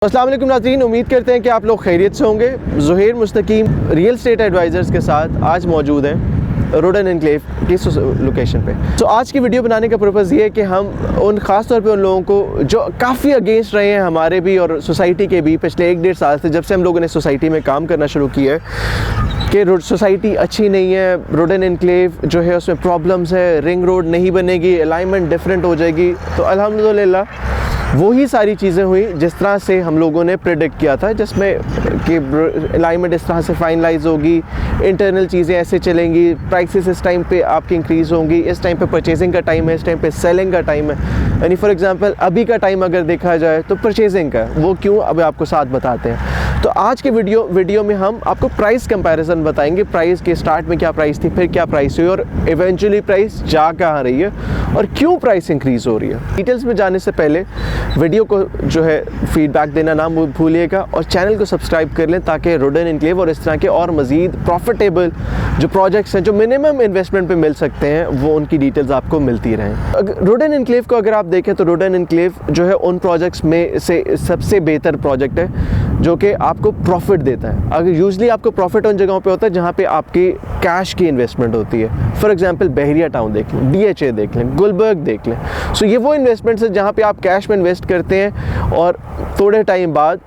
अस्सलाम वालेकुम नाज़रीन, उम्मीद करते हैं कि आप लोग खैरियत से होंगे। ज़ुहैर मुस्तकीम रियल स्टेट एडवाइज़र्स के साथ आज मौजूद हैं रोडन एनक्लेव की लोकेशन पे। तो आज की वीडियो बनाने का पर्पज़ ये है कि हम ख़ास तौर पे उन लोगों को जो काफ़ी अगेंस्ट रहे हैं हमारे भी और सोसाइटी के भी पिछले 1-1.5 साल से, जब से हम लोगों ने सोसाइटी में काम करना शुरू किया है कि सोसाइटी अच्छी नहीं है, रोडन एनक्लेव जो है उसमें प्रॉब्लम्स है, रिंग रोड नहीं बनेगी, अलाइनमेंट डिफरेंट हो जाएगी। तो अल्हम्दुलिल्लाह वही सारी चीज़ें हुई जिस तरह से हम लोगों ने प्रेडिक्ट किया था, जिसमें कि अलाइनमेंट इस तरह से फाइनलाइज होगी, इंटरनल चीज़ें ऐसे चलेंगी, प्राइसेस इस टाइम पे आपकी इंक्रीज़ होंगी, इस टाइम पे परचेजिंग का टाइम है, इस टाइम पे सेलिंग का टाइम है। यानी फॉर एग्जांपल अभी का टाइम अगर देखा जाए तो परचेजिंग का, वो क्यों अब आपको साथ बताते हैं। तो आज के वीडियो में हम आपको प्राइस कंपैरिजन बताएंगे, प्राइस के स्टार्ट में क्या प्राइस थी, फिर क्या प्राइस हुई और इवेंचुअली प्राइस जा कहाँ रही है और क्यों प्राइस इंक्रीज़ हो रही है। डिटेल्स में जाने से पहले वीडियो को जो है फीडबैक देना ना भूलिएगा और चैनल को सब्सक्राइब कर लें ताकि रोडन एनक्लेव और इस तरह के और मज़ीद प्रॉफिटेबल जो प्रोजेक्ट्स हैं जो मिनिमम इन्वेस्टमेंट पे मिल सकते हैं वो उनकी डिटेल्स आपको मिलती रहें। रोडन एनक्लेव को अगर आप देखें तो रोडन एनक्लेव जो है उन प्रोजेक्ट्स में से सबसे बेहतर प्रोजेक्ट है जो कि आपको प्रॉफिट देता है। अगर यूजली आपको प्रॉफिट उन जगहों पे होता है जहाँ पे आपकी कैश की इन्वेस्टमेंट होती है। फॉर एग्जांपल बहरिया टाउन देख लें, DHA देख लें, गुलबर्ग देख लें। सो ये वो इन्वेस्टमेंट्स है जहाँ पे आप कैश में इन्वेस्ट करते हैं और थोड़े टाइम बाद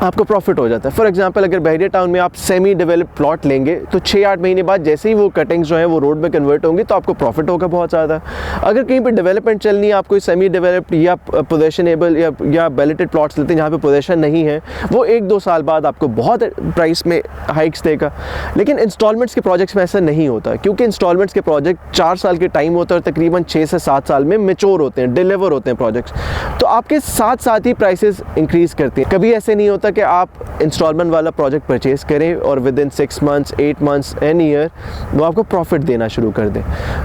आपको प्रॉफिट हो जाता है। फॉर एग्जांपल अगर बहरिया टाउन में आप सेमी डेवलप्ड प्लॉट लेंगे तो 6-8 महीने बाद जैसे ही वो कटिंग्स जो है वो रोड में कन्वर्ट होंगी तो आपको प्रॉफिट होगा बहुत ज़्यादा। अगर कहीं पे डेवलपमेंट चलनी है, आप कोई सेमी डेवलप्ड या पोजेशनेबल या बैलेटेड प्लॉट्स लेते हैं जहाँ पे पोजेशन नहीं है, वो 1-2 साल बाद आपको बहुत प्राइस में हाइक्स देगा। लेकिन इंस्टॉलमेंट्स के प्रोजेक्ट्स में ऐसा नहीं होता, क्योंकि इंस्टॉलमेंट्स के प्रोजेक्ट 4 साल के टाइम होता है और तकरीबन 6 से 7 साल में मेच्योर होते हैं, डिलीवर होते हैं प्रोजेक्ट्स। तो आपके साथ साथ ही प्राइसेस इंक्रीज़ करती हैं। कभी ऐसे नहीं होता कि आप इंस्टॉलमेंट वाला प्रोजेक्ट परचेज करें और within 6 months 8 months an year वो आपको प्रॉफिट देना शुरू कर दें।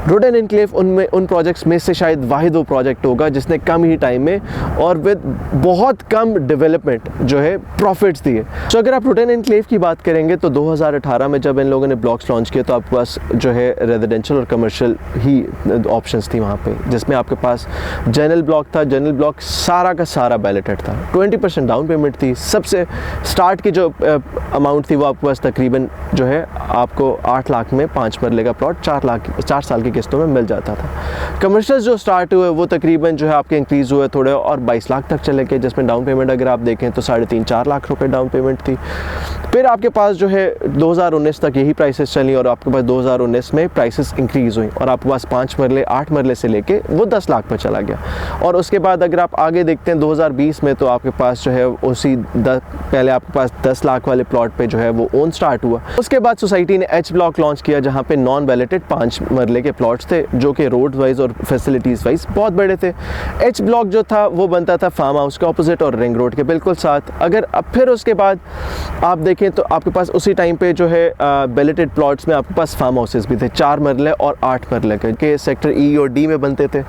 रोडन एनक्लेव उन प्रोजेक्ट्स में से शायद वाहिद वो प्रोजेक्ट होगा जिसने कम ही टाइम में और विद बहुत कम डेवलपमेंट जो है प्रॉफिट्स दिए। तो अगर आप रोडन एनक्लेव की बात करेंगे तो 2018 में जब इन लोगों ने ब्लॉक्स लॉन्च किए तो आपके पास जो है रेजिडेंशियल और कमर्शियल ही ऑप्शंस थी वहाँ पे, जिसमें आपके पास जनरल ब्लॉक था। जनरल ब्लॉक सारा का सारा बैलेटेड था, 20% डाउन पेमेंट थी। सबसे स्टार्ट की जो अमाउंट थी वो आपके पास तकरीबन जो है आपको 8 लाख में 5 मरले का प्लॉट 4 साल की किस्तों में मिल जाता था। कमर्शियल जो स्टार्ट हुए वो तकरीबन जो है आपके इंक्रीज़ हुए थोड़े और 22 लाख तक चले गए, जिसमें डाउन पेमेंट अगर आप देखें तो 3.5-4 लाख रुपए डाउन पेमेंट थी। फिर आपके पास जो है 2019 तक यही प्राइसेस चली और आपके पास 2019 में प्राइसेस इंक्रीज़ हुई और आपके पास 5 मरले 8 मरले से लेके वो 10 लाख पर चला गया। और उसके बाद अगर आप आगे देखते हैं 2020 में तो आपके पास जो है उसी पहले आपके पास 10 लाख वाले प्लॉट पे जो है वो ओन स्टार्ट हुआ। उसके बाद सोसाइटी ने H ब्लॉक लॉन्च किया जहाँ पे नॉन बैलेटेड 5 मरले के प्लॉट्स थे जो कि रोड वाइज और फैसिलिटीज़ वाइज बहुत बड़े थे। H ब्लॉक जो था वो बनता था फार्म हाउस के ऑपोजिट और रिंग रोड के बिल्कुल साथ। अगर अब फिर उसके बाद आप देखें तो आपके पास उसी टाइम पे जो है बैलेटेड प्लॉट्स में आपके पास फार्म हाउसेस भी थे 4 मरले और 8 मरले के सेक्टर E और D में बनते थे।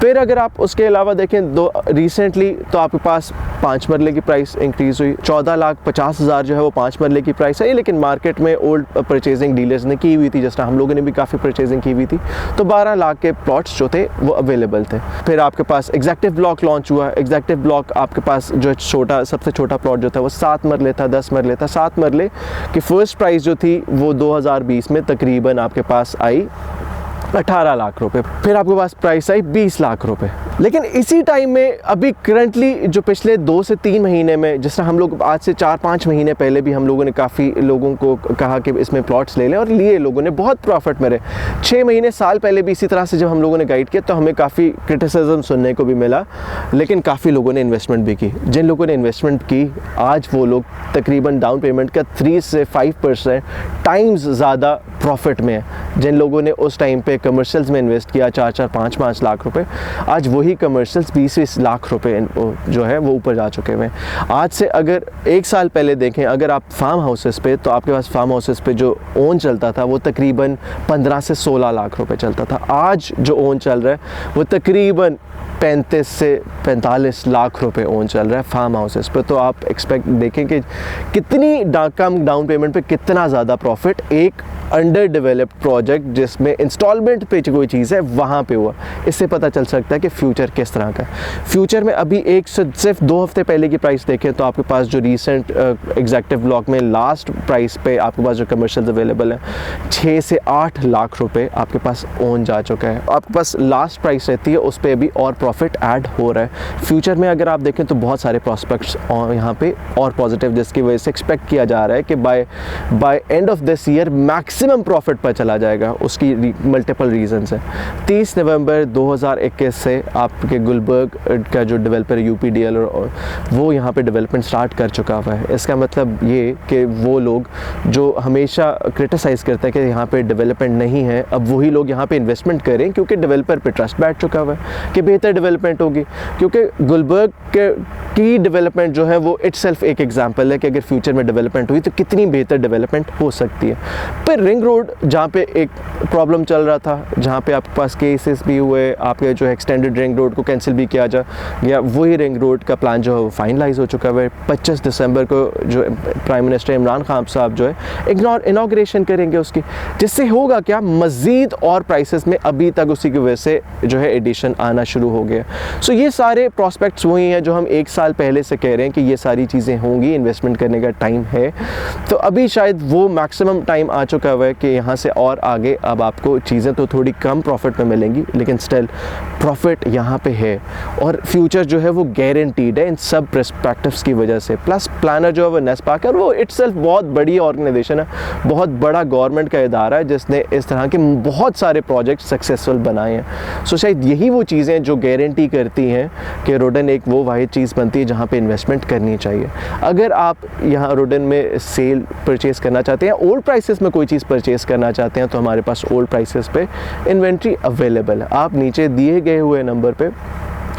फिर अगर आप उसके अलावा देखें रिसेंटली तो आपके पास 5 मरले की प्राइस इंक्रीज़ हुई, 14,50,000 जो है वो 5 मरले की प्राइस है। लेकिन मार्केट में ओल्ड परचेजिंग डीलर्स ने की हुई थी, जिस तरह हम लोगों ने भी काफ़ी परचेजिंग की हुई थी, तो 12 लाख के प्लॉट्स जो थे वो अवेलेबल थे। फिर आपके पास एग्जेक्टिव ब्लॉक लॉन्च हुआ। एग्जेक्टिव ब्लॉक आपके पास जो सबसे छोटा प्लॉट जो था वो 7 मरले था, 10 मरले था। 7 मरले की फर्स्ट प्राइस जो थी वो 2020 में तकरीबन आपके पास आई 18 लाख रुपए। फिर आपके पास प्राइस आई 20 लाख रुपए। लेकिन इसी टाइम में अभी करंटली जो पिछले 2 से 3 महीने में, जिस तरह हम लोग आज से 4-5 महीने पहले भी हम लोगों ने काफ़ी लोगों को कहा कि इसमें प्लॉट्स ले लें और लिए, लोगों ने बहुत प्रॉफिट मेरे 6 महीने साल पहले भी इसी तरह से जब हम लोगों ने गाइड किया तो हमें काफ़ी क्रिटिसिज्म सुनने को भी मिला। लेकिन काफ़ी लोगों ने इन्वेस्टमेंट भी की। जिन लोगों ने इन्वेस्टमेंट की आज वो लोग तकरीबन डाउन पेमेंट का 3 से 5% टाइम्स ज़्यादा प्रॉफिट में है। जिन लोगों ने उस टाइम पे कमर्शियल्स में इन्वेस्ट किया 4-4, 5-5 लाख रुपए, आज वही कमर्शियल्स 20-20 लाख रुपए जो है वो ऊपर जा चुके हुए हैं। आज से अगर 1 साल पहले देखें, अगर आप फार्म हाउसेस पे, तो आपके पास फार्म हाउसेस पे जो ओन चलता था वो तकरीबन 15 से 16 लाख रुपए चलता था। आज जो ओन चल रहा है वो तकरीबन 35 से 45 लाख रुपए ओन चल रहा है फार्म हाउसेस पे। तो आप एक्सपेक्ट देखें कि कितनी कम डाउन पेमेंट पे कितना ज़्यादा प्रॉफिट एक अंडर डेवलप्ड प्रोजेक्ट जिसमें इंस्टॉलमेंट पे कोई चीज़ है वहाँ पे हुआ। इससे पता चल सकता है कि फ्यूचर किस तरह का है। फ्यूचर में अभी एक से सिर्फ 2 हफ्ते पहले की प्राइस देखें तो आपके पास जो रीसेंट एग्जेक्टिव ब्लॉक में लास्ट प्राइस पे आपके पास जो कमर्शियल अवेलेबल है 6 से 8 लाख रुपए आपके पास ओन जा चुका है। आपके पास लास्ट प्राइस रहती है उस पर अभी और प्रॉफिट ऐड हो रहा है। फ्यूचर में अगर आप देखें तो बहुत सारे प्रॉस्पेक्ट्स यहाँ पे और पॉजिटिव, जिसकी वजह से एक्सपेक्ट किया जा रहा है कि by end of this year maximum profit पर चला जाएगा। उसकी मल्टीपल रीजंस है। 30 नवंबर 2021 से आपके गुलबर्ग का जो डेवलपर यूपीडीएल वो यहाँ पे डेवलपमेंट स्टार्ट कर चुका हुआ है। इसका मतलब ये कि वो लोग जो हमेशा क्रिटिसाइज़ करते हैं कि यहाँ पे डेवलपमेंट नहीं है, अब वही लोग यहाँ पे इन्वेस्टमेंट करें क्योंकि डेवलपर पे ट्रस्ट बैठ चुका हुआ है कि बेहतर डेवलपमेंट होगी। क्योंकि गुलबर्ग की डेवलपमेंट जो है वो इटसेल्फ एक एग्जांपल है कि अगर फ्यूचर में डेवलपमेंट हुई तो कितनी बेहतर डेवलपमेंट हो सकती है। पर रिंग रोड जहाँ पे एक प्रॉब्लम चल रहा था, जहाँ पे आपके पास केसेस भी हुए, आपके जो एक्सटेंडेड रिंग रोड को कैंसिल भी किया जा गया, वही रिंग रोड का प्लान जो है वो फाइनलाइज हो चुका है। 25 दिसंबर को जो प्राइम मिनिस्टर इमरान खान साहब जो है इनॉग्रेशन करेंगे उसकी, जिससे होगा क्या, मज़ीद और प्राइसेस में अभी तक उसी की वजह से जो है एडिशन आना शुरू हो गया। सो ये सारे प्रॉस्पेक्ट्स वही हैं जो हम 1 साल पहले से कह रहे हैं कि ये सारी चीज़ें होंगी, इन्वेस्टमेंट करने का टाइम है। तो अभी शायद वो मैक्सिमम टाइम आ चुका हुआ है कि यहाँ से और आगे अब आपको चीज़ें तो थोड़ी कम प्रॉफिट में मिलेंगी, लेकिन स्टिल प्रॉफिट यहाँ पे है और फ्यूचर जो है वो गारंटीड है इन सब पर्सपेक्टिव्स की वजह से। प्लस प्लानर जो है वो नेस्पाक है और वो इटसेल्फ बहुत बड़ी ऑर्गेनाइजेशन है, बहुत बड़ा गवर्नमेंट का इदारा है जिसने इस तरह के बहुत सारे प्रोजेक्ट सक्सेसफुल बनाए हैं। सो शायद यही वो चीज़ें जो गारंटी करती हैं कि रोडन एक वो वाहिद चीज़ बनती है जहाँ पे इन्वेस्टमेंट करनी चाहिए। अगर आप यहाँ रोडन में सेल परचेज़ करना चाहते हैं, ओल्ड प्राइसेस में कोई चीज़ परचेज़ करना चाहते हैं, तो हमारे पास ओल्ड प्राइसेस पे इन्वेंट्री अवेलेबल है। आप नीचे दिए गए हुए नंबर पे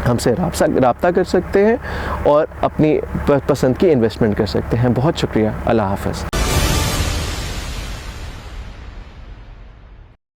हमसे राब्ता कर सकते हैं और अपनी पसंद की इन्वेस्टमेंट कर सकते हैं। बहुत शुक्रिया। अल्लाह हाफ़िज़।